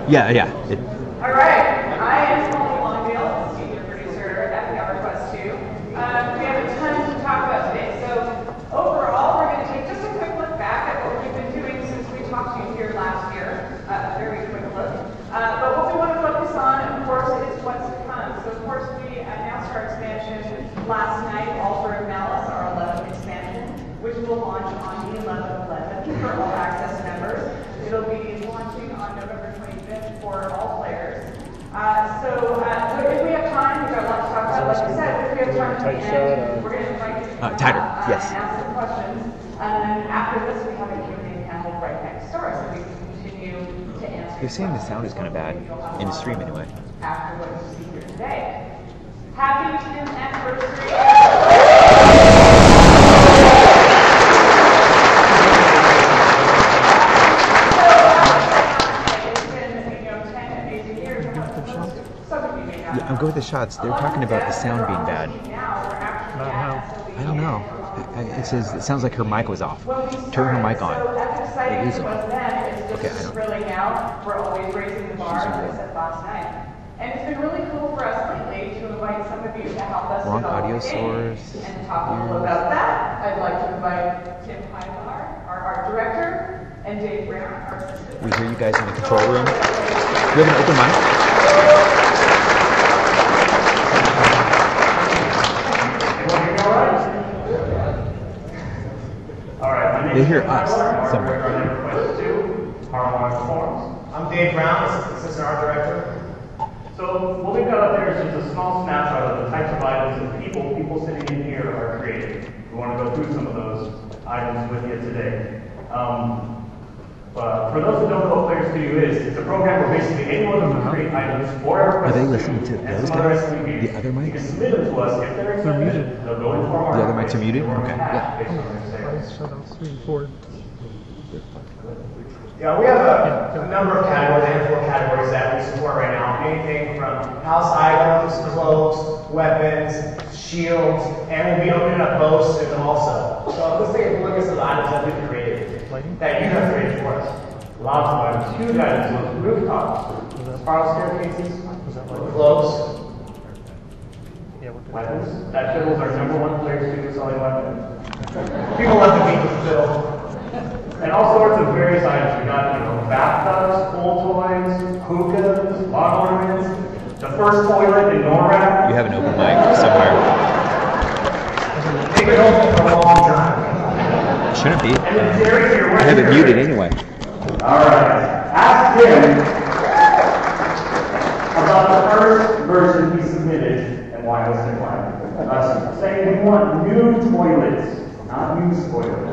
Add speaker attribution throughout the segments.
Speaker 1: Yeah, yeah.
Speaker 2: All right. I am Longdale, senior producer at the Everquest 2. We have a ton to talk about today. So overall, we're going to take just a quick look back at what we've been doing since we talked to you here last year. A very quick look. But what we want to focus on, of course, is what's to come. So of course, we announced our expansion last night, Ossuary of Malevolence, our 11th expansion, which will launch on the 11th for all access members. It'll be launching on November 25th for all players. So if we have time, we've got a lot to talk about. Like I said, if we have time at the end, we're going to invite you to
Speaker 1: tighter, yes.
Speaker 2: and ask some questions. And after this, we have a Q&A panel right next door, so we can continue to answer.
Speaker 1: You're saying the sound is kind of bad in the stream anyway.
Speaker 2: After what you see here today. Happy 10th anniversary.
Speaker 1: Yeah, I'm going with the shots. They're talking about the sound being bad. I don't know. It says it sounds like her mic was off. Turn her mic on. It is on. Okay, I don't.
Speaker 2: We're always raising the bar, as I said last night. And it's been really cool for us lately to invite some of you to help us
Speaker 1: Wrong
Speaker 2: develop
Speaker 1: audio
Speaker 2: the game.
Speaker 1: source.
Speaker 2: And to talk a little about that, I'd like to invite Tim Highlar, our art director, and Dave Brown, our assistant.
Speaker 1: We hear you guys in the control room. Do you have an open mic? They hear us somewhere.
Speaker 3: I'm Dave Brown, assistant art director.
Speaker 4: So what we've got up there is just a small snapshot of the types of items and people sitting in here are creating. We want to go through some of those items with you today. But for those who don't know what Player Studio is, it's a program where basically anyone can create items for Everquest.
Speaker 1: Are they listening to those guys? The other mics?
Speaker 4: You can submit them to us if they're accepted. They'll go into our
Speaker 1: The other mics are muted? Okay, yeah.
Speaker 3: Yeah, we have a number of categories, a handful of categories that we support right now. Anything from house items, clothes, weapons, shields, and we'll be opening up bows to them also. So let's take a look at some items that we've created, that you have created for us.
Speaker 4: Lots of items, huge items, rooftops, spiral staircases,
Speaker 3: Clothes.
Speaker 4: weapons. That fiddle's our #1 Player Studio selling weapon.
Speaker 3: People love to beat the fiddle.
Speaker 4: And all sorts of various items. We got, bathtubs, pool toys, hookahs, lawn ornaments, the first toilet in NORAD.
Speaker 1: You have an open mic somewhere.
Speaker 3: They've been open for a long time.
Speaker 1: Shouldn't be.
Speaker 4: And then Jerry here,
Speaker 1: I have it muted anyway.
Speaker 4: Alright. Ask him about the first version he submitted and why it was declined. Saying we want new toilets, not used toilets.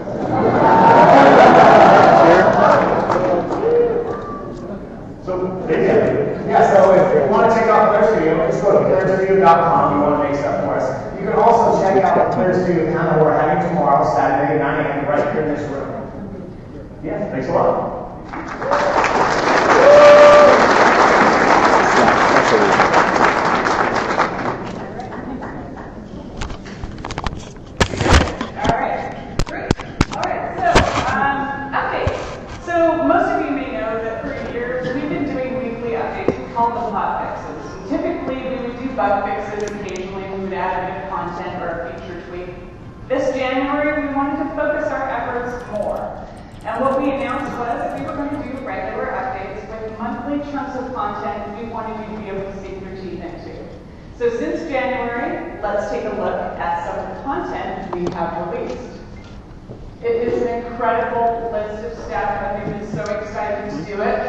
Speaker 4: So,
Speaker 3: Yeah, so if you want to check out Player Studio, just go to playerstudio.com. You want to make stuff for us. You can also check out the Player Studio panel we're having tomorrow, Saturday, 9 a.m. right here in this room.
Speaker 4: yeah, thanks a lot.
Speaker 2: Bug fixes, occasionally we would add a bit of content or a feature tweak. This January, we wanted to focus our efforts more. And what we announced was that we were going to do regular updates with monthly chunks of content we wanted you to be able to sink your teeth into. So since January, let's take a look at some of the content we have released. It is an incredible list of stuff, and we've been so excited to do it.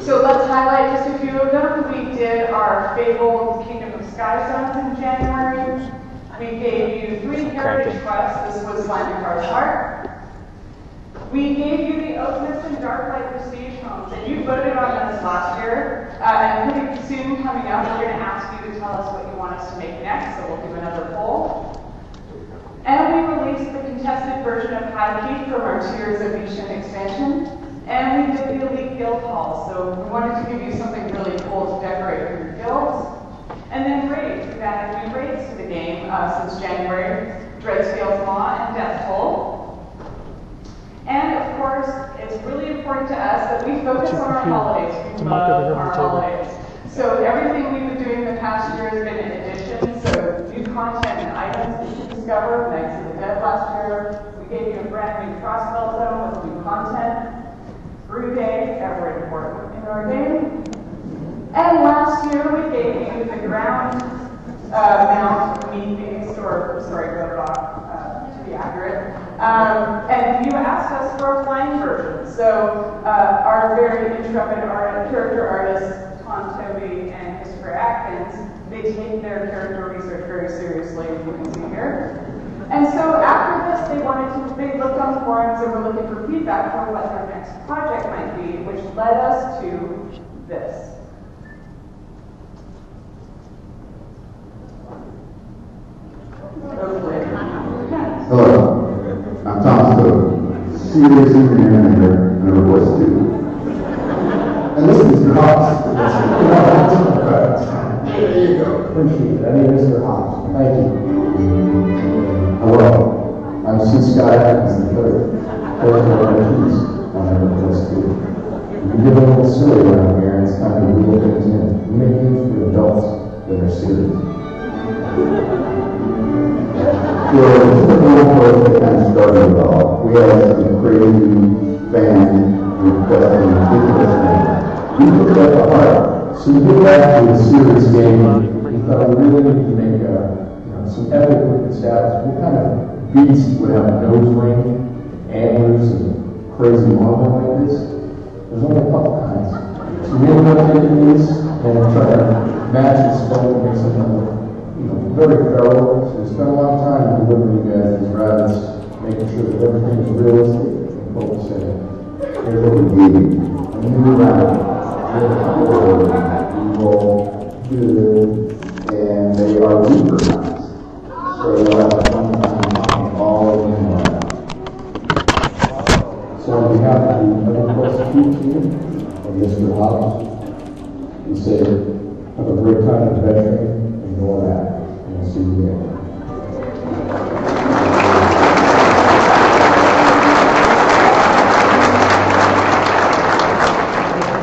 Speaker 2: So let's highlight just a few of them. We did our fabled Kingdom of Sky Zones in January. We gave you 3 heritage quests. This was Find the Card's Heart. We gave you the Openness and Darklight Prestige homes, and you voted on this last year. And pretty soon coming up, we're going to ask you to tell us what you want us to make next, so we'll do another poll. And we released the contested version of High Key from our Tears of Ishan expansion. And we did the Elite Guild Hall, so we wanted to give you something really cool to decorate for your guilds. And then raids. We've added new raids to the game since January. Dreadscale's Law and Death Toll. And of course, it's really important to us that we focus on our holidays. We our holidays. So everything we've been doing the past year has been in addition. So new content and items that you discover. Knights of the Dead last year, we gave you a brand new crossbell zone with new content. Brew Day, ever important in our game. And last year we gave you the ground mount meat-based, or sorry, roadblock to be accurate. And you asked us for a flying version. So our very intrepid character artists, Tom Toby and Christopher Atkins, they take their character research very seriously, as you can see here. And so after this, they looked on the forums and were looking for feedback for what their next project might be, which led us to this.
Speaker 5: Hello, I'm Tom Stowe, serious engineering here in Everquest 2. And this is your house. There you go. Appreciate it. I mean, this is your house. Thank you. Hello, I'm Sue Scott Atkins III, Director on Everquest 2. We get a little silly around here, and it's time to reel things in. We make games for adults that are serious. For a kind of started it all, we had some crazy fans requesting ridiculous things. We took that to heart. So to get back to a serious game, we thought we really needed to make some epic looking stats. What kind of beast would have a nose ring, antlers, and crazy armor like this? There's only a couple kinds. So we ended up taking these and trying to match the scope and make something very thorough. So we spent a lot of time delivering you guys these rabbits, making sure that everything is realistic and focusing. Here's what we gave you. A new rabbit. Evil, good, and they are weaker ones. So you'll have a fun time all in one. So on behalf of the Everquest team and Mr. Hobbs, we say have a great time adventuring and go back. See you again.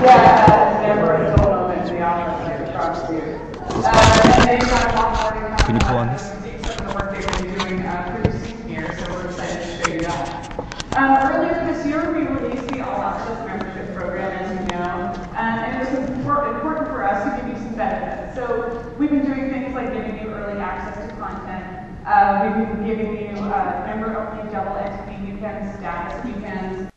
Speaker 2: Yeah, it's never a dull moment in the office here, I promise you. And they've got a lot more to come.
Speaker 1: Can you pull on this?
Speaker 2: Some of the work they've been doing pretty soon here, so we're excited to show you that. Earlier this year, we released the All Access membership program, as you know, and it was important for us to give you some benefits. So we've been doing things like giving you early access to content. We've been giving you member-only double XP weekends, status weekends.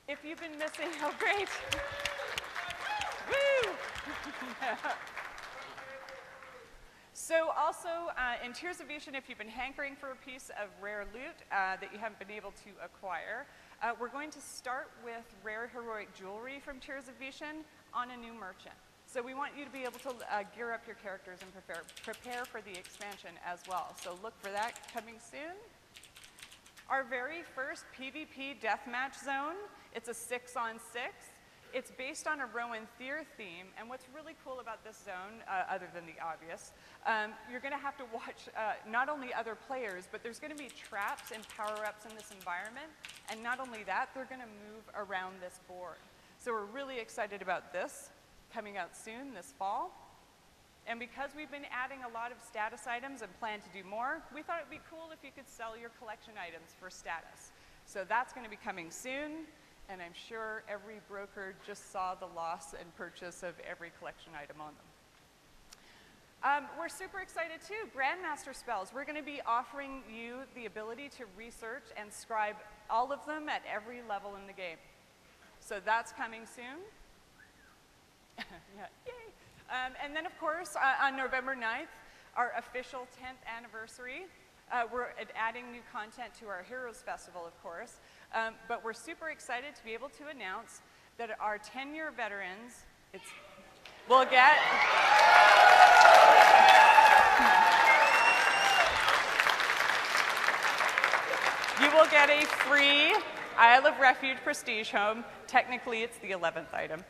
Speaker 2: If you've been missing, oh great. Woo! So also, in Tears of Vision, if you've been hankering for a piece of rare loot that you haven't been able to acquire, we're going to start with rare heroic jewelry from Tears of Vision on a new merchant. So we want you to be able to gear up your characters and prepare for the expansion as well. So look for that coming soon. Our very first PvP Deathmatch Zone, it's a 6-on-6. It's based on a Rowan Thier theme, and what's really cool about this zone, other than the obvious, you're going to have to watch not only other players, but there's going to be traps and power-ups in this environment, and not only that, they're going to move around this board. So we're really excited about this coming out soon, this fall. And because we've been adding a lot of status items and plan to do more, we thought it would be cool if you could sell your collection items for status. So that's going to be coming soon, and I'm sure every broker just saw the loss and purchase of every collection item on them. We're super excited too. Grandmaster spells. We're going to be offering you the ability to research and scribe all of them at every level in the game. So that's coming soon. Yeah, yay. And then, of course, on November 9th, our official 10th anniversary, we're adding new content to our Heroes Festival, of course. But we're super excited to be able to announce that our 10-year veterans will get... You will get a free Isle of Refuge Prestige Home. Technically, it's the 11th item.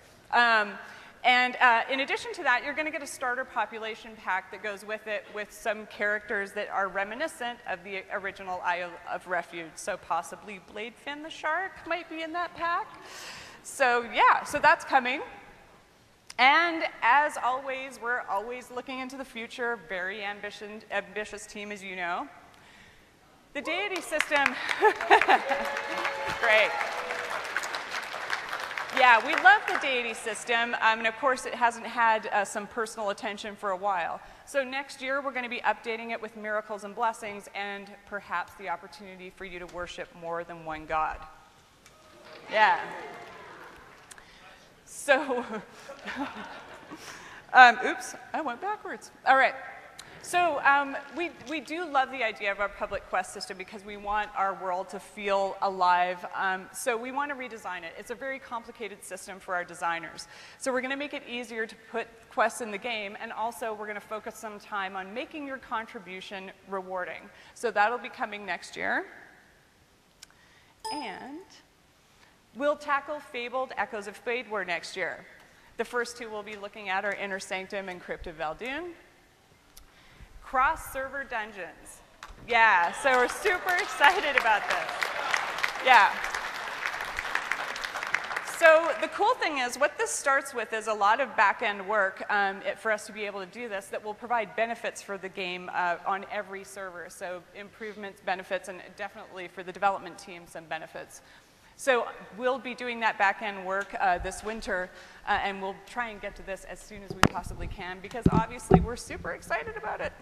Speaker 2: And in addition to that, you're going to get a starter population pack that goes with it with some characters that are reminiscent of the original Isle of Refuge. So possibly Bladefin the Shark might be in that pack. So yeah, so that's coming. And as always, we're always looking into the future. Very ambitious team, as you know. The deity system, great. Yeah, we love the deity system, and of course it hasn't had some personal attention for a while. So next year we're going to be updating it with miracles and blessings and perhaps the opportunity for you to worship more than one god. Yeah. So, oops, I went backwards. All right. So we do love the idea of our public quest system because we want our world to feel alive. So we want to redesign it. It's a very complicated system for our designers. So we're going to make it easier to put quests in the game, and also we're going to focus some time on making your contribution rewarding. So that'll be coming next year. And we'll tackle Fabled Echoes of Fadewar next year. The first two we'll be looking at are Inner Sanctum and Crypt of Valdoon. Cross-server dungeons. Yeah, so we're super excited about this. Yeah. So the cool thing is, what this starts with is a lot of back-end work for us to be able to do this that will provide benefits for the game on every server. So improvements, benefits, and definitely for the development team, some benefits. So we'll be doing that back-end work this winter, and we'll try and get to this as soon as we possibly can, because obviously we're super excited about it.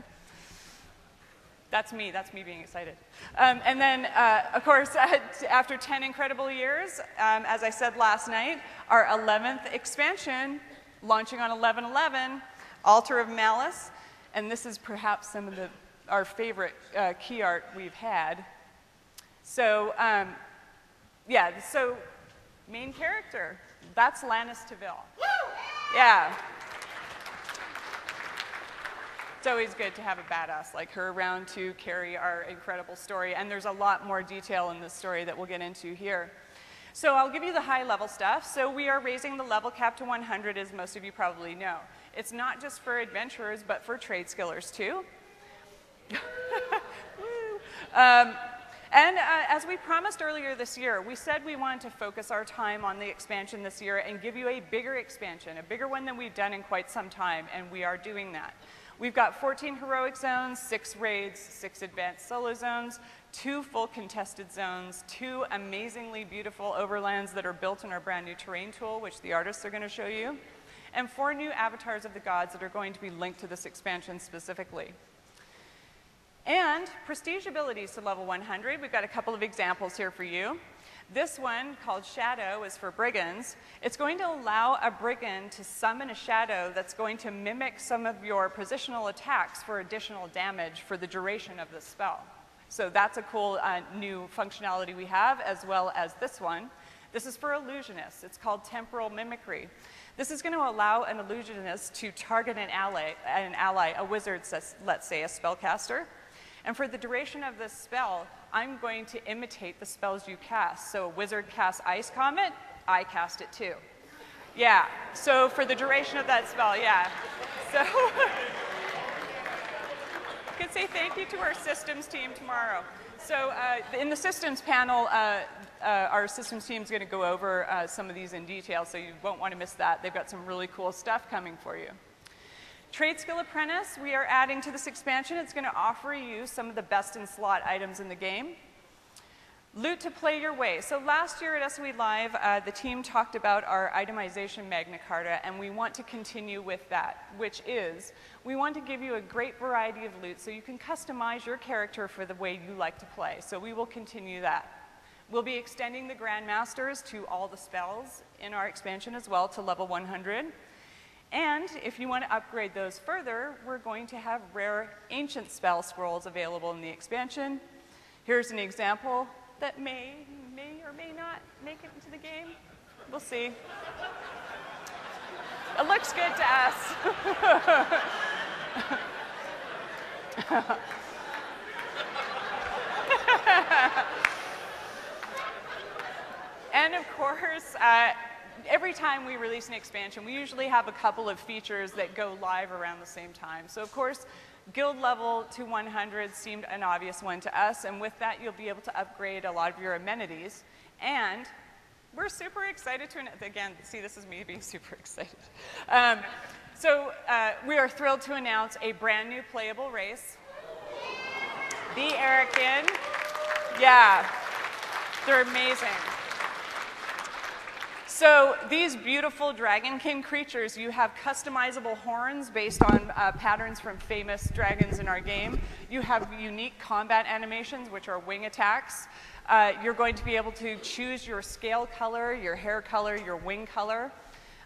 Speaker 2: That's me being excited. And then, of course, after 10 incredible years, as I said last night, our 11th expansion, launching on 11/11, Altar of Malice, and this is perhaps some of our favorite key art we've had. So, yeah, so main character, that's Lannis Teville. Yeah. It's always good to have a badass like her around to carry our incredible story, and there's a lot more detail in this story that we'll get into here. So I'll give you the high-level stuff. So we are raising the level cap to 100, as most of you probably know. It's not just for adventurers, but for trade skillers too. And as we promised earlier this year, we said we wanted to focus our time on the expansion this year and give you a bigger expansion, a bigger one than we've done in quite some time, and we are doing that. We've got 14 heroic zones, 6 raids, 6 advanced solo zones, 2 full contested zones, 2 amazingly beautiful overlands that are built in our brand new terrain tool, which the artists are going to show you, and 4 new avatars of the gods that are going to be linked to this expansion specifically. And prestige abilities to level 100. We've got a couple of examples here for you. This one, called Shadow, is for brigands. It's going to allow a brigand to summon a shadow that's going to mimic some of your positional attacks for additional damage for the duration of the spell. So that's a cool new functionality we have, as well as this one. This is for illusionists. It's called Temporal Mimicry. This is going to allow an illusionist to target an ally, a wizard, let's say a spellcaster. And for the duration of this spell, I'm going to imitate the spells you cast. So a wizard casts Ice Comet, I cast it too. Yeah, so for the duration of that spell, yeah. So you can say thank you to our systems team tomorrow. So in the systems panel, our systems team is going to go over some of these in detail, so you won't want to miss that. They've got some really cool stuff coming for you. Trade Skill Apprentice, we are adding to this expansion. It's going to offer you some of the best in slot items in the game. Loot to play your way. So last year at SOE Live, the team talked about our itemization Magna Carta, and we want to continue with that, which is, we want to give you a great variety of loot so you can customize your character for the way you like to play. So we will continue that. We'll be extending the Grandmasters to all the spells in our expansion as well to level 100. And if you want to upgrade those further, we're going to have rare ancient spell scrolls available in the expansion. Here's an example that may or may not make it into the game. We'll see. It looks good to us. And of course, every time we release an expansion, we usually have a couple of features that go live around the same time. So of course, guild level to 100 seemed an obvious one to us, and with that, you'll be able to upgrade a lot of your amenities. And we're super excited to, again, see, this is me being super excited. We are thrilled to announce a brand new playable race. The Erican. Yeah, they're amazing. So these beautiful Dragon King creatures, you have customizable horns based on patterns from famous dragons in our game. You have unique combat animations, which are wing attacks. You're going to be able to choose your scale color, your hair color, your wing color.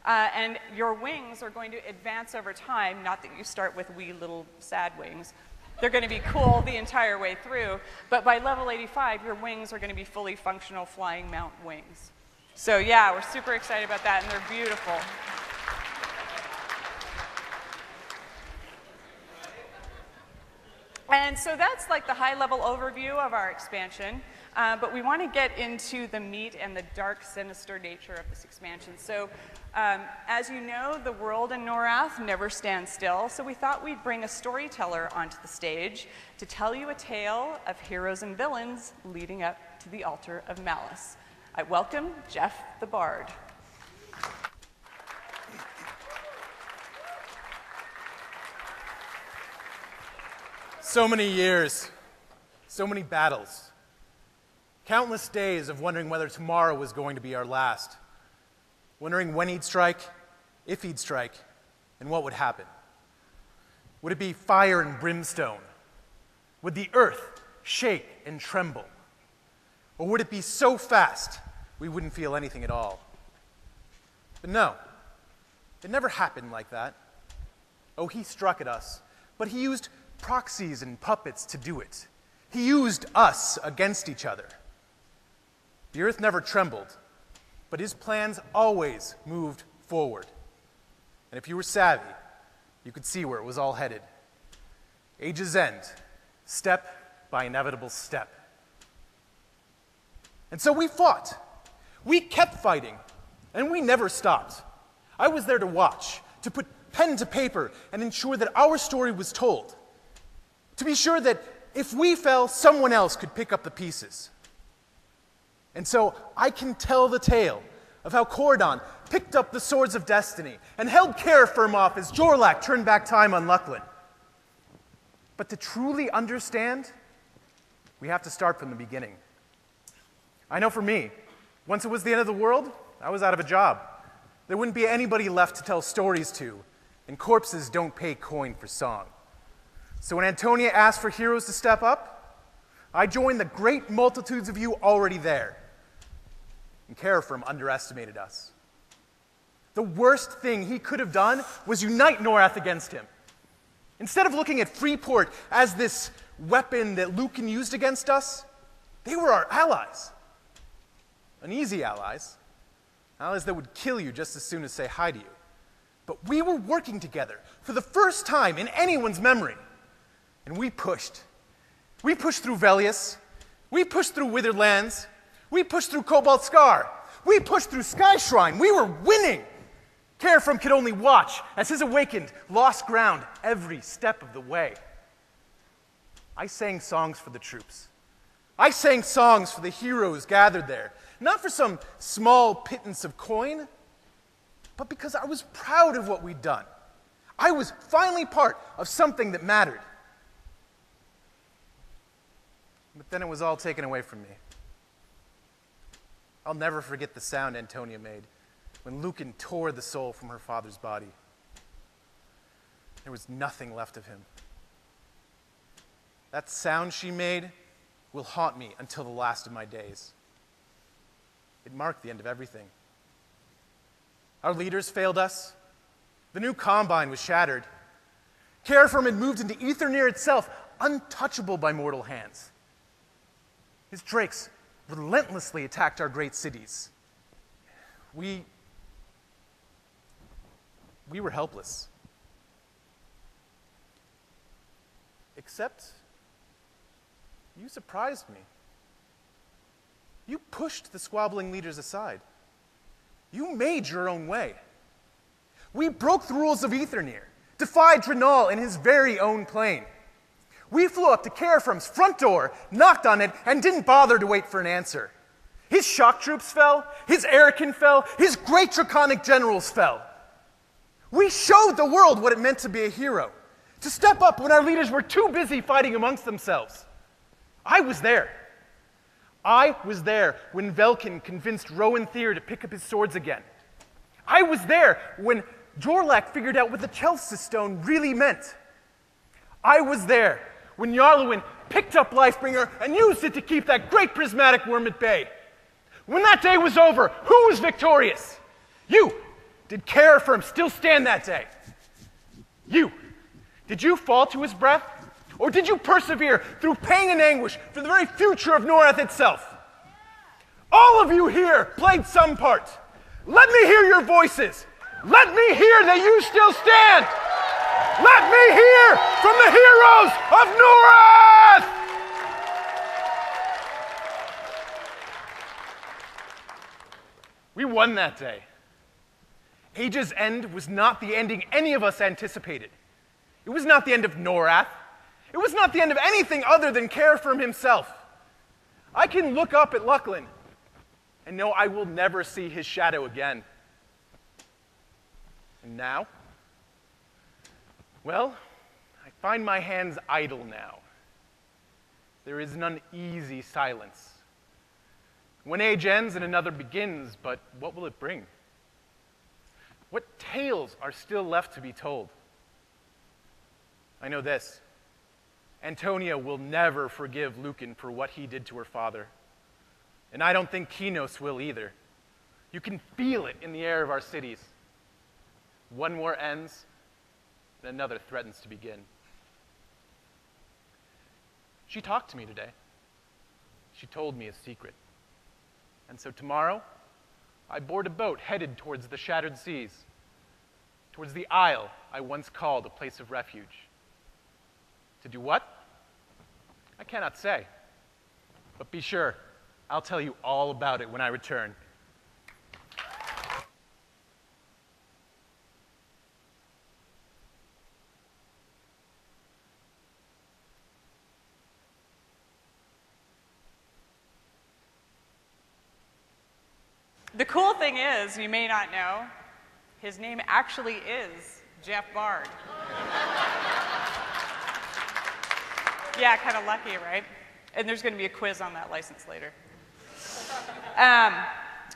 Speaker 2: And your wings are going to advance over time, not that you start with wee little sad wings. They're going to be cool the entire way through. But by level 85, your wings are going to be fully functional flying mount wings. So yeah, we're super excited about that, and they're beautiful. And so that's like the high-level overview of our expansion, but we want to get into the meat and the dark, sinister nature of this expansion. So as you know, the world in Norath never stands still, so we thought we'd bring a storyteller onto the stage to tell you a tale of heroes and villains leading up to the altar of malice. I welcome Jeff the Bard.
Speaker 6: So many years, so many battles, countless days of wondering whether tomorrow was going to be our last, wondering when he'd strike, if he'd strike, and what would happen. Would it be fire and brimstone? Would the earth shake and tremble? Or would it be so fast we wouldn't feel anything at all? But no, it never happened like that. Oh, he struck at us, but he used proxies and puppets to do it. He used us against each other. The earth never trembled, but his plans always moved forward. And if you were savvy, you could see where it was all headed. Age's end, step by inevitable step. And so we fought. We kept fighting, and we never stopped. I was there to watch, to put pen to paper and ensure that our story was told. To be sure that if we fell, someone else could pick up the pieces. And so I can tell the tale of how Cordon picked up the swords of destiny and held Carafirm off as Jorlak turned back time on Lucklin. But to truly understand, we have to start from the beginning. I know for me, once it was the end of the world, I was out of a job. There wouldn't be anybody left to tell stories to, and corpses don't pay coin for song. So when Antonia asked for heroes to step up, I joined the great multitudes of you already there. And Carafirm underestimated us. The worst thing he could have done was unite Norath against him. Instead of looking at Freeport as this weapon that Lucan used against us, they were our allies. Uneasy allies. Allies that would kill you just as soon as say hi to you. But we were working together for the first time in anyone's memory. And we pushed. We pushed through Velius. We pushed through Withered Lands. We pushed through Cobalt Scar. We pushed through Sky Shrine. We were winning. Carafirm could only watch as his awakened lost ground every step of the way. I sang songs for the troops. I sang songs for the heroes gathered there, not for some small pittance of coin, but because I was proud of what we'd done. I was finally part of something that mattered. But then it was all taken away from me. I'll never forget the sound Antonia made when Lucan tore the soul from her father's body. There was nothing left of him. That sound she made will haunt me until the last of my days. It marked the end of everything. Our leaders failed us. The new Combine was shattered. Carafirm had moved into ether near itself, untouchable by mortal hands. His drakes relentlessly attacked our great cities. We were helpless. Except, you surprised me. You pushed the squabbling leaders aside. You made your own way. We broke the rules of Aetherneer, defied Drenal in his very own plane. We flew up to Carafirm's front door, knocked on it, and didn't bother to wait for an answer. His shock troops fell, his Erican fell, his great draconic generals fell. We showed the world what it meant to be a hero, to step up when our leaders were too busy fighting amongst themselves. I was there. I was there when Velkin convinced Rowan Thyr to pick up his swords again. I was there when Jorlak figured out what the Chelsea Stone really meant. I was there when Yarlwin picked up Lifebringer and used it to keep that great prismatic worm at bay. When that day was over, who was victorious? You. Did Carafirm still stand that day? You. Did you fall to his breath? Or did you persevere through pain and anguish for the very future of Norath itself? All of you here played some part. Let me hear your voices. Let me hear that you still stand. Let me hear from the heroes of Norath! We won that day. Age's End was not the ending any of us anticipated. It was not the end of Norath. It was not the end of anything other than Carafirm himself. I can look up at Lucklin and know I will never see his shadow again. And now? Well, I find my hands idle now. There is an uneasy silence. One age ends and another begins, but what will it bring? What tales are still left to be told? I know this. Antonia will never forgive Lucan for what he did to her father. And I don't think Keynote will either. You can feel it in the air of our cities. One war ends, and another threatens to begin. She talked to me today. She told me a secret. And so tomorrow, I board a boat headed towards the shattered seas, towards the isle I once called a place of refuge. To do what? I cannot say. But be sure, I'll tell you all about it when I return.
Speaker 2: The cool thing is, you may not know, his name actually is Jeff Bard. Yeah, kind of lucky, right? And there's going to be a quiz on that license later.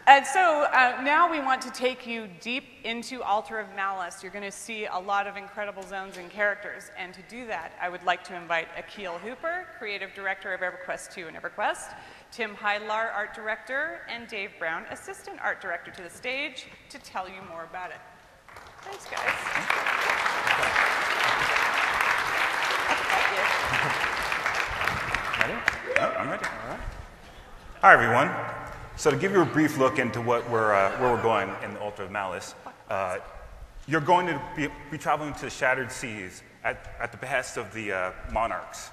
Speaker 2: And so now we want to take you deep into Altar of Malice. You're going to see a lot of incredible zones and characters. And to do that, I would like to invite Akil Hooper, Creative Director of Everquest 2 and Everquest, Tim Heidlar, Art Director, and Dave Brown, Assistant Art Director, to the stage to tell you more about it. Thanks, guys.
Speaker 7: Ready? Oh, I'm ready. All right. Hi, everyone. So to give you a brief look into what where we're going in the Altar of Malice, you're going to be traveling to the Shattered Seas at the behest of the monarchs.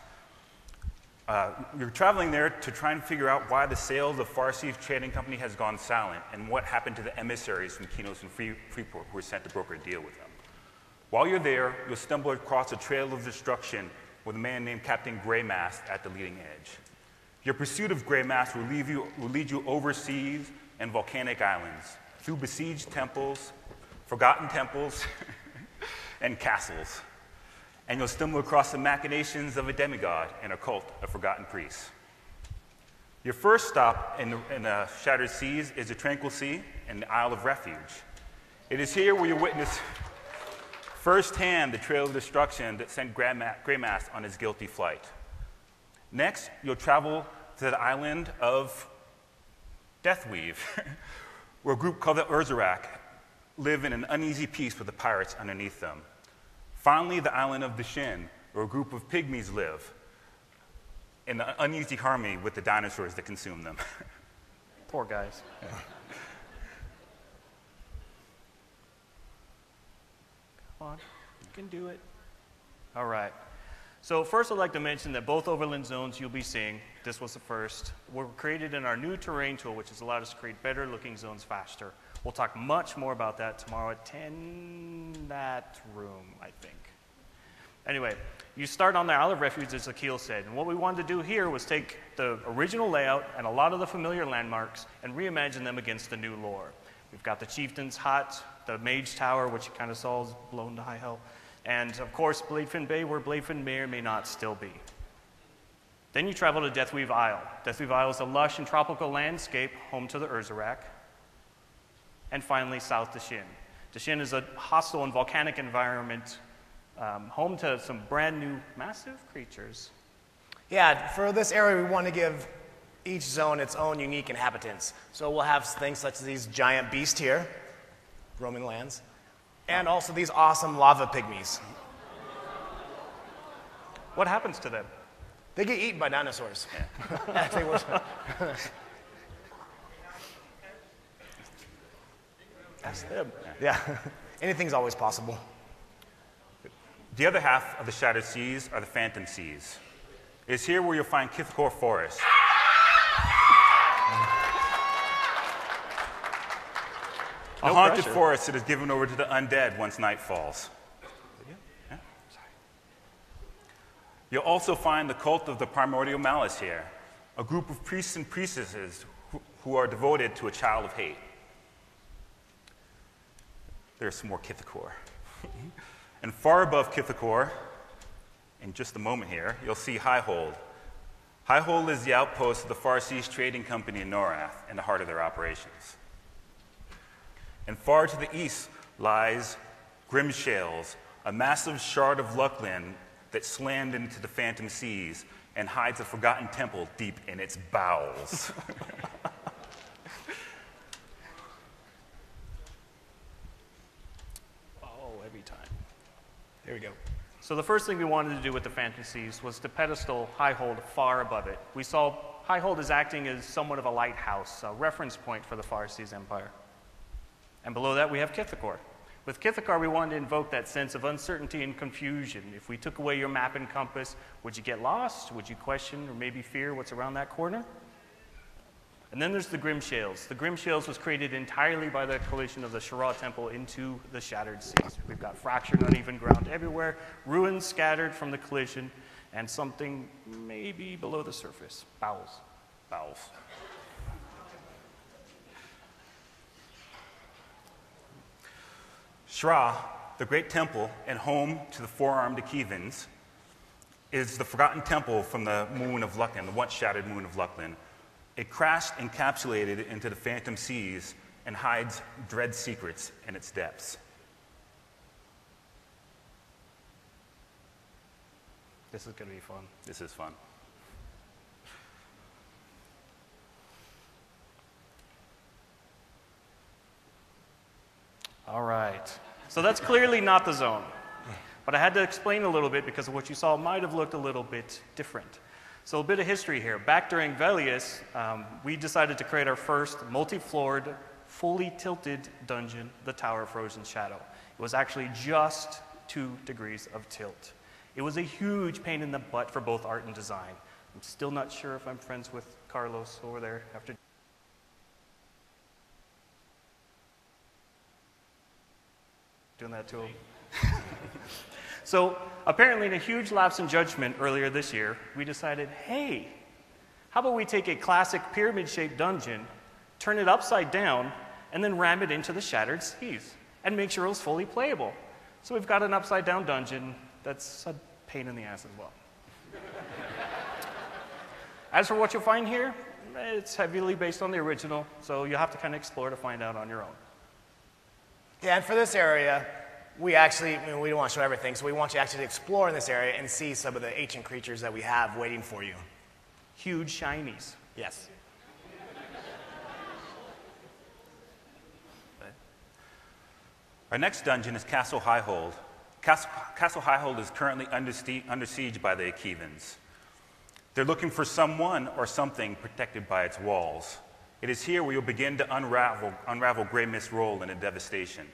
Speaker 7: You're traveling there to try and figure out why the sale of the Farsi Trading Company has gone silent and what happened to the emissaries from Keynote and Freeport who were sent to broker a deal with them. While you're there, you'll stumble across a trail of destruction with a man named Captain Greymask at the leading edge. Your pursuit of Greymask will lead you overseas and volcanic islands, through besieged temples, forgotten temples, and castles. And you'll stumble across the machinations of a demigod and a cult of forgotten priests. Your first stop in the Shattered Seas is the Tranquil Sea and the Isle of Refuge. It is here where you witness firsthand the trail of destruction that sent Greymass on his guilty flight. Next, you'll travel to the island of Deathweave, where a group called the Urzarak live in an uneasy peace with the pirates underneath them. Finally, the island of Deshin, where a group of pygmies live in uneasy harmony with the dinosaurs that consume them.
Speaker 8: Poor guys.
Speaker 7: Yeah.
Speaker 8: Come on, you can do it. All right. So first I'd like to mention that both overland zones you'll be seeing, this was the first, were created in our new terrain tool, which has allowed us to create better looking zones faster. We'll talk much more about that tomorrow at 10, that room, I think. Anyway, you start on the Isle of Refuge, as Akil said, and what we wanted to do here was take the original layout and a lot of the familiar landmarks and reimagine them against the new lore. We've got the Chieftain's Hut, the Mage Tower, which you kind of saw is blown to high hell, and of course Bladefin Bay, where Bladefin may or may not still be. Then you travel to Deathweave Isle. Deathweave Isle is a lush and tropical landscape home to the Urzarak. And finally, South Deshin. Deshin is a hostile and volcanic environment home to some brand new massive creatures.
Speaker 3: Yeah, for this area, we want to give each zone its own unique inhabitants. So we'll have things such as these giant beasts here, roaming lands, and also these awesome lava pygmies.
Speaker 8: What happens to them?
Speaker 3: They get eaten by dinosaurs. Ask them. Yeah, anything's always possible.
Speaker 7: The other half of the Shattered Seas are the Phantom Seas. It's here where you'll find Kithakor Forest. A haunted forest that is given over to the undead once night falls. Yeah? You'll also find the cult of the Primordial Malice here, a group of priests and priestesses who are devoted to a child of hate. There's some more Kithakor. And far above Kithakor, in just a moment here, you'll see Highhold. Highhold is the outpost of the Far Seas Trading Company in Norath, in the heart of their operations. And far to the east lies Grimshales, a massive shard of Luckland that slammed into the Phantom Seas and hides a forgotten temple deep in its bowels.
Speaker 8: Every time.
Speaker 3: There we go.
Speaker 8: So the first thing we wanted to do with the Phantom Seas was to pedestal Highhold far above it. We saw Highhold as acting as somewhat of a lighthouse, a reference point for the Far Seas Empire. And below that we have Kithakor. With Kithakor, we wanted to invoke that sense of uncertainty and confusion. If we took away your map and compass, would you get lost? Would you question or maybe fear what's around that corner? And then there's the Grimshales. The Grimshales was created entirely by the collision of the Shara Temple into the Shattered Seas. We've got fractured, uneven ground everywhere, ruins scattered from the collision, and something maybe below the surface. Bowels.
Speaker 7: Bowels. Shra, the great temple and home to the four-armed Akevans, is the forgotten temple from the moon of Luckland, the once shattered moon of Luckland. It crashed encapsulated into the Phantom Seas and hides dread secrets in its depths.
Speaker 8: This is going to be fun.
Speaker 7: This is fun.
Speaker 8: All right. So that's clearly not the zone. But I had to explain a little bit because what you saw might have looked a little bit different. So a bit of history here. Back during Velius, we decided to create our first multi-floored, fully tilted dungeon, the Tower of Frozen Shadow. It was actually just 2 degrees of tilt. It was a huge pain in the butt for both art and design. I'm still not sure if I'm friends with Carlos over there after doing that to him. So apparently in a huge lapse in judgment earlier this year, we decided, hey, how about we take a classic pyramid-shaped dungeon, turn it upside down, and then ram it into the Shattered Seas, and make sure it was fully playable. So we've got an upside-down dungeon that's a pain in the ass as well. As for what you'll find here, It's heavily based on the original, so you have to kind of explore to find out on your own.
Speaker 3: Yeah, and for this area, we actually, we don't want to show everything, so we want you to actually explore in this area and see some of the ancient creatures that we have waiting for you.
Speaker 8: Huge shinies.
Speaker 3: Yes.
Speaker 7: Our next dungeon is Castle Highhold. Castle Highhold is currently under siege by the Akevans. They're looking for someone or something protected by its walls. It is here where you'll begin to unravel Grey Mist's role in the devastation.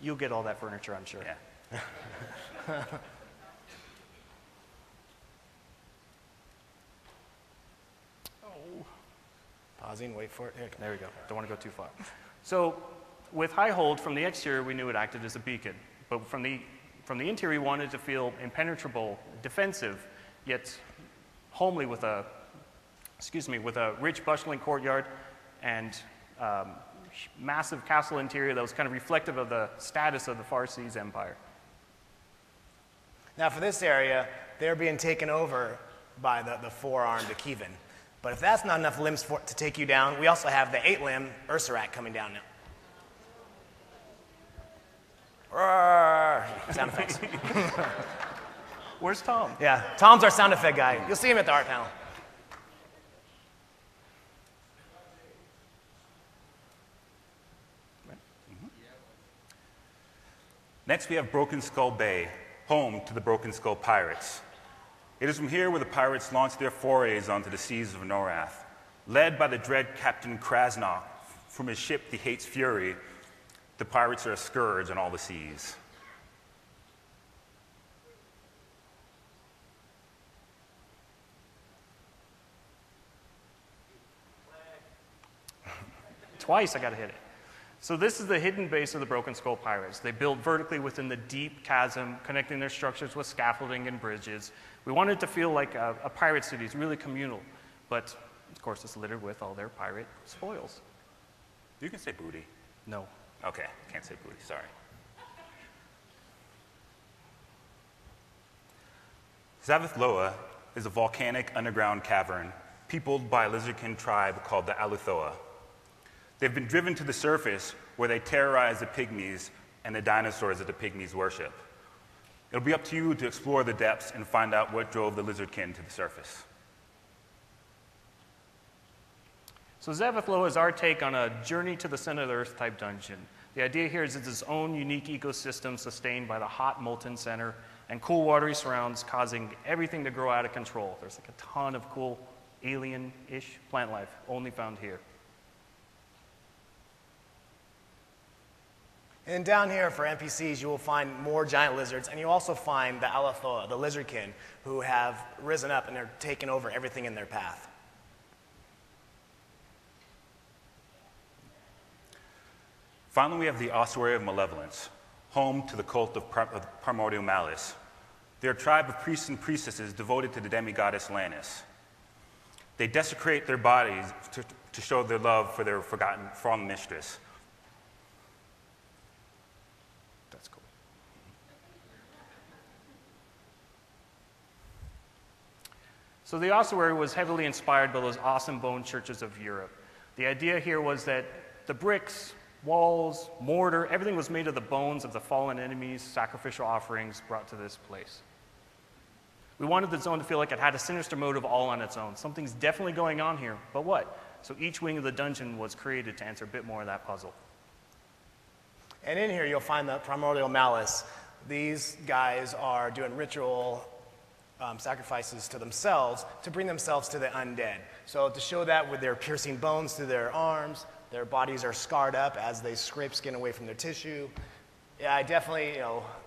Speaker 8: You'll get all that furniture, I'm sure.
Speaker 7: Yeah.
Speaker 3: Pausing, wait for it.
Speaker 8: There we go. Don't want to go too far. So with Highhold, from the exterior, we knew it acted as a beacon. But from the interior, we wanted to feel impenetrable, defensive, yet homely with a rich, bustling courtyard and massive castle interior that was kind of reflective of the status of the Far Seas Empire.
Speaker 3: Now for this area, they're being taken over by the four-armed Akevan. But if that's not enough limbs to take you down, we also have the 8-limb Ursarak coming down now. Roar. Sound effects.
Speaker 8: Where's Tom?
Speaker 3: Yeah, Tom's our sound effect guy. You'll see him at the art panel.
Speaker 7: Next, we have Broken Skull Bay, home to the Broken Skull Pirates. It is from here where the pirates launched their forays onto the seas of Norath. Led by the dread Captain Krasnok from his ship, the Hate's Fury, the pirates are a scourge on all the seas.
Speaker 8: Twice I got to hit it. So this is the hidden base of the Broken Skull Pirates. They build vertically within the deep chasm, connecting their structures with scaffolding and bridges. We wanted it to feel like a pirate city. It's really communal. But, of course, it's littered with all their pirate spoils.
Speaker 7: You can say booty.
Speaker 8: No.
Speaker 7: Okay, can't say booty, sorry. Zaveth Loa is a volcanic underground cavern peopled by a lizardkin tribe called the Aluthoa. They've been driven to the surface where they terrorize the pygmies and the dinosaurs that the pygmies worship. It'll be up to you to explore the depths and find out what drove the lizardkin to the surface.
Speaker 8: So Zaveth Loa is our take on a journey to the center of the earth type dungeon. The idea here is it's its own unique ecosystem sustained by the hot molten center and cool watery surrounds causing everything to grow out of control. There's like a ton of cool alien-ish plant life only found here.
Speaker 3: And down here for NPCs, you will find more giant lizards, and you also find the Alathoa, the lizardkin, who have risen up and they're taking over everything in their path.
Speaker 7: Finally, we have the Ossuary of Malevolence, home to the cult of Primordial Malice. They're a tribe of priests and priestesses devoted to the demigoddess Lannis. They desecrate their bodies to show their love for their forgotten fallen mistress.
Speaker 8: That's cool. So the ossuary was heavily inspired by those awesome bone churches of Europe. The idea here was that the bricks, walls, mortar, everything was made of the bones of the fallen enemies, sacrificial offerings brought to this place. We wanted the zone to feel like it had a sinister motive all on its own. Something's definitely going on here, but what? So each wing of the dungeon was created to answer a bit more of that puzzle.
Speaker 3: And in here, you'll find the Primordial Malice. These guys are doing ritual sacrifices to themselves to bring themselves to the undead. So to show that with their piercing bones through their arms, their bodies are scarred up as they scrape skin away from their tissue. Yeah, I definitely,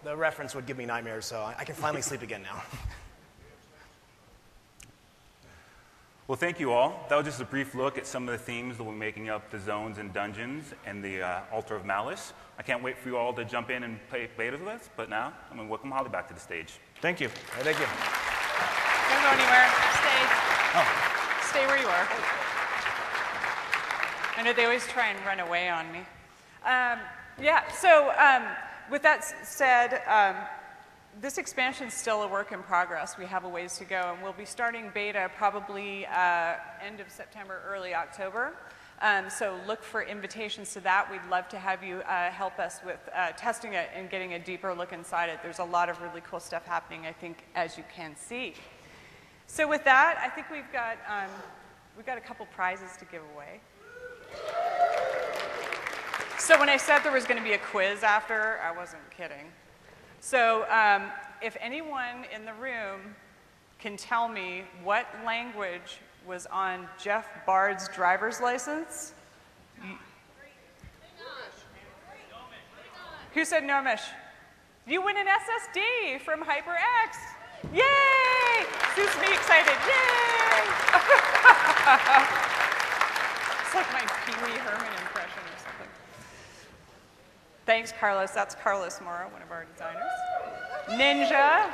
Speaker 3: the reference would give me nightmares, so I can finally sleep again now.
Speaker 7: Well, thank you all. That was just a brief look at some of the themes that we're making up the zones and dungeons and the Altar of Malice. I can't wait for you all to jump in and play betas with us, but now I'm going to welcome Holly back to the stage.
Speaker 8: Thank you.
Speaker 3: Hey, thank you.
Speaker 2: Don't go anywhere. Stay where you are. I know they always try and run away on me. Yeah, so with that said, this expansion is still a work in progress. We have a ways to go, and we'll be starting beta probably end of September, early October. So look for invitations to that. We'd love to have you help us with testing it and getting a deeper look inside it. There's a lot of really cool stuff happening, I think, as you can see. So with that, I think we've got a couple prizes to give away. So when I said there was going to be a quiz after, I wasn't kidding. So if anyone in the room can tell me what language was on Jeff Bard's driver's license. Who said Gnomish? You win an SSD from HyperX. Yay! Sue's me excited. Yay! It's like my Pee Wee Herman impression or something. Thanks, Carlos. That's Carlos Mora, one of our designers. Ninja.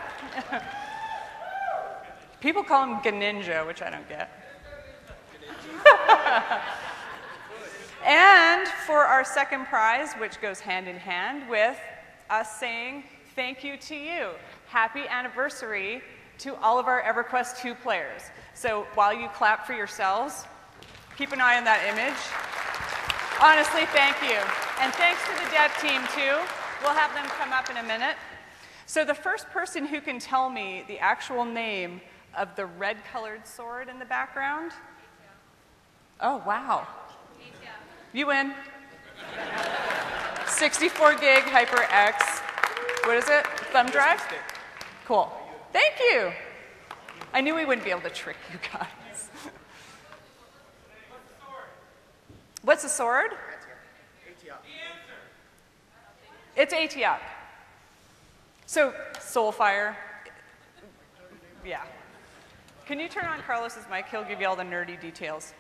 Speaker 2: People call him Ganinja, which I don't get. And for our second prize, which goes hand in hand with us saying thank you to you. Happy anniversary to all of our EverQuest 2 players. So while you clap for yourselves, keep an eye on that image. Honestly, thank you. And thanks to the dev team, too. We'll have them come up in a minute. So the first person who can tell me the actual name of the red-colored sword in the background? Oh, wow. You win. 64 gig HyperX. What is it? Thumb drive? Cool. Thank you. I knew we wouldn't be able to trick you guys. What's the sword? It's AT-UP. So, Soulfire. Yeah. Can you turn on Carlos's mic? He'll give you all the nerdy details.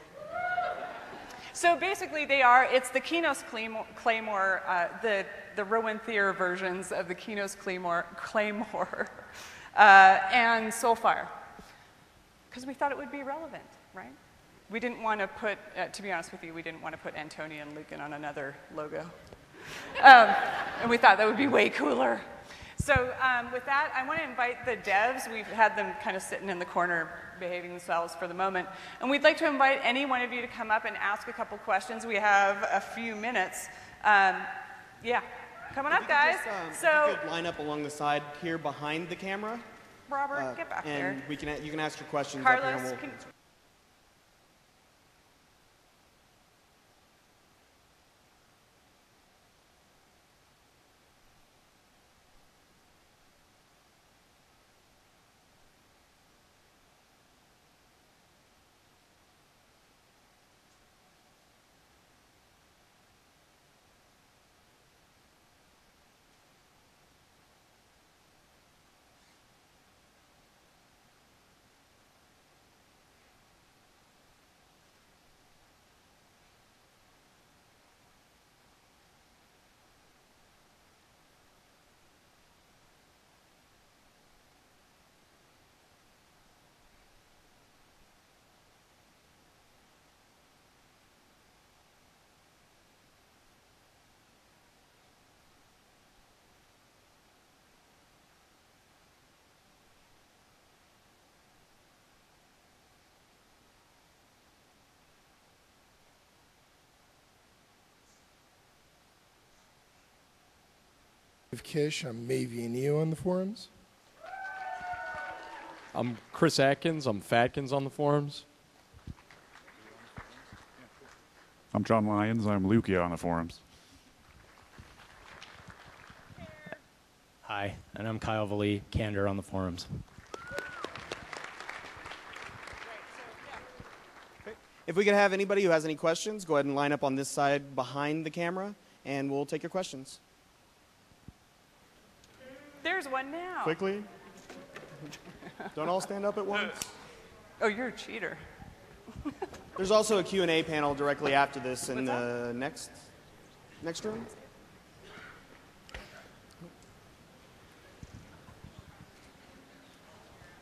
Speaker 2: So basically it's the Keynote Claymore, the Rowan Thayer versions of the Keynote Claymore, and Soulfire. Because we thought it would be relevant, right? We didn't want to put, to be honest with you, we didn't want to put Antonia and Lucan on another logo. And we thought that would be way cooler. So with that, I want to invite the devs. We've had them kind of sitting in the corner behaving themselves for the moment. And we'd like to invite any one of you to come up and ask a couple questions. We have a few minutes. Yeah, come on up, guys.
Speaker 9: If you could line up along the side here behind the camera.
Speaker 2: Robert, get back there.
Speaker 9: And you can ask your questions
Speaker 2: Carlos,
Speaker 9: up here. And
Speaker 10: Kish, I'm Mavi Neo on the forums.
Speaker 11: I'm Chris Atkins. I'm Fatkins on the forums.
Speaker 12: I'm John Lyons. I'm Lukia on the forums.
Speaker 13: Hi, and I'm Kyle Valee, Candor on the forums.
Speaker 9: if we could have anybody who has any questions, go ahead and line up on this side behind the camera, and we'll take your questions.
Speaker 2: There's one now.
Speaker 9: Quickly. Don't all stand up at once.
Speaker 2: Oh, you're a cheater.
Speaker 9: There's also a Q&A panel directly after this in the next room.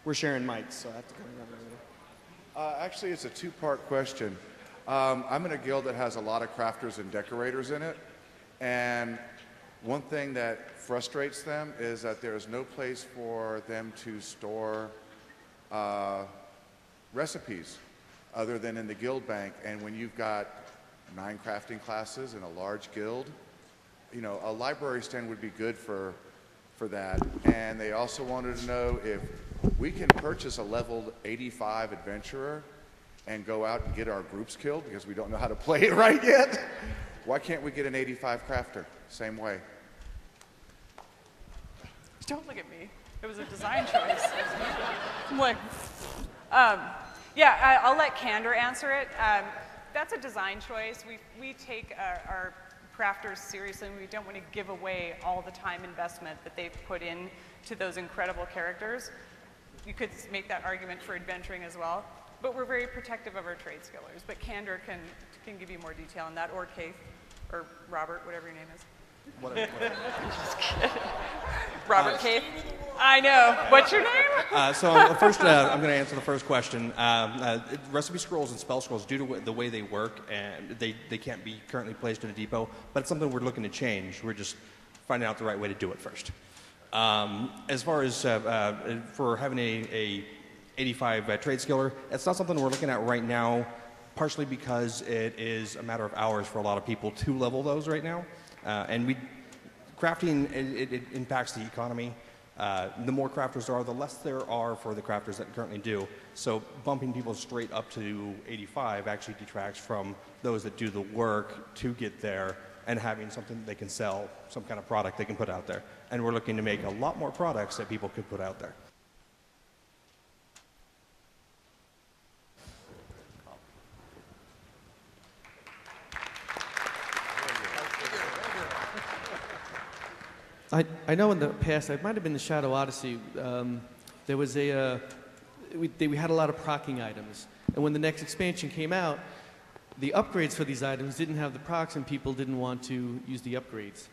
Speaker 9: We're sharing mics, so I have to come around later.
Speaker 14: Actually, it's a two-part question. I'm in a guild that has a lot of crafters and decorators in it, And one thing that frustrates them is that there is no place for them to store recipes other than in the guild bank. And when you've got 9 crafting classes in a large guild, you know, a library stand would be good for that. And they also wanted to know if we can purchase a level 85 adventurer and go out and get our groups killed because we don't know how to play it right yet. Why can't we get an 85 crafter? Same way.
Speaker 2: Don't look at me. It was a design choice. I'm like, yeah, I'll let Candor answer it. That's a design choice. We take our crafters seriously, and we don't want to give away all the time investment that they've put in to those incredible characters. You could make that argument for adventuring as well, but we're very protective of our trade skillers. But Candor can give you more detail on that, or Keith, or Robert, whatever your name is. Just kidding. Robert Keith. I know. What's your name?
Speaker 15: So first, I'm going to answer the first question. Recipe scrolls and spell scrolls, due to the way they work, and they can't be currently placed in a depot, but it's something we're looking to change. We're just finding out the right way to do it first. As far as for having a 85 trade skiller, it's not something we're looking at right now, partially because it is a matter of hours for a lot of people to level those right now. And crafting, it impacts the economy. The more crafters there are, the less there are for the crafters that currently do. So bumping people straight up to 85 actually detracts from those that do the work to get there and having something they can sell, some kind of product they can put out there. And we're looking to make a lot more products that people could put out there.
Speaker 16: I know in the past, it might have been the Shadow Odyssey, there was we had a lot of procking items. And when the next expansion came out, the upgrades for these items didn't have the procs and people didn't want to use the upgrades.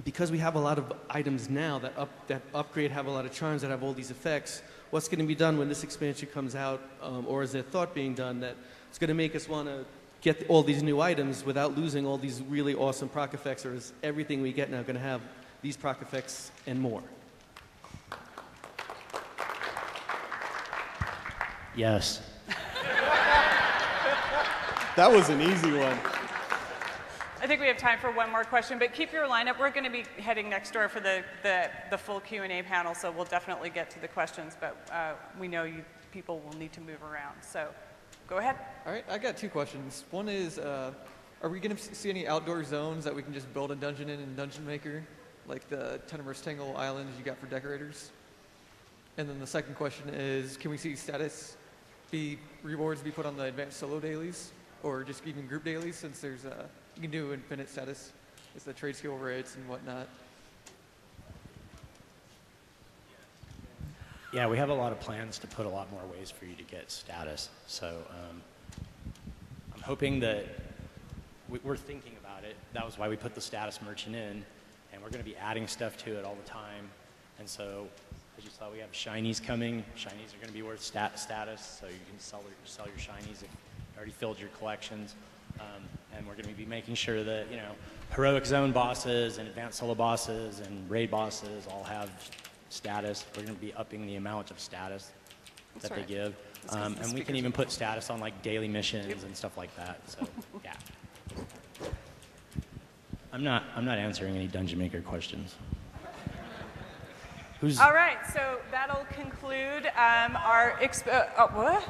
Speaker 16: Because we have a lot of items now that upgrade, have a lot of charms, that have all these effects, what's going to be done when this expansion comes out, or is there thought being done that it's going to make us want to get all these new items without losing all these really awesome proc effects, or is everything we get now going to have these proc effects and more?
Speaker 13: Yes.
Speaker 9: That was an easy one.
Speaker 2: I think we have time for one more question, but keep your lineup. We're going to be heading next door for the full Q&A panel, so we'll definitely get to the questions, but we know people will need to move around. So go ahead.
Speaker 17: All right, I got 2 questions. One is, are we going to see any outdoor zones that we can just build a dungeon in Dungeon Maker, like the Tenebrous Tangle Islands you got for decorators? And then the second question is, can we see status rewards be put on the advanced solo dailies, or just even group dailies, since there's you can do infinite status, it's the trade skill rates and whatnot?
Speaker 13: Yeah, we have a lot of plans to put a lot more ways for you to get status. So I'm hoping that we're thinking about it. That was why we put the status merchant in, and we're going to be adding stuff to it all the time. And so, as you saw, we have shinies coming. Shinies are going to be worth status, so you can sell your shinies if you already filled your collections. And we're going to be making sure that, you know, heroic zone bosses and advanced solo bosses and raid bosses all have status. We're going to be upping the amount of status that they give. And we can even put status on like daily missions and stuff like that. So, yeah. I'm not answering any Dungeon Maker questions.
Speaker 2: All right, so that'll conclude our what?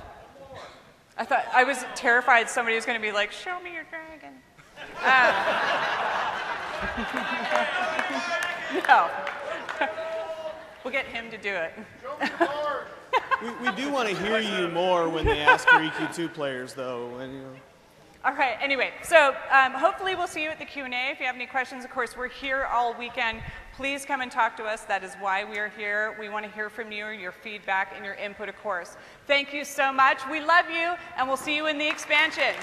Speaker 2: I was terrified somebody was going to be like, show me your dragon. No. We'll get him to do it.
Speaker 9: we do want to hear you more when they ask for EQ2 players, though. And, you know.
Speaker 2: All right, anyway, so hopefully we'll see you at the Q&A. If you have any questions, of course, we're here all weekend. Please come and talk to us. That is why we are here. We want to hear from you, your feedback, and your input, of course. Thank you so much. We love you, and we'll see you in the expansion.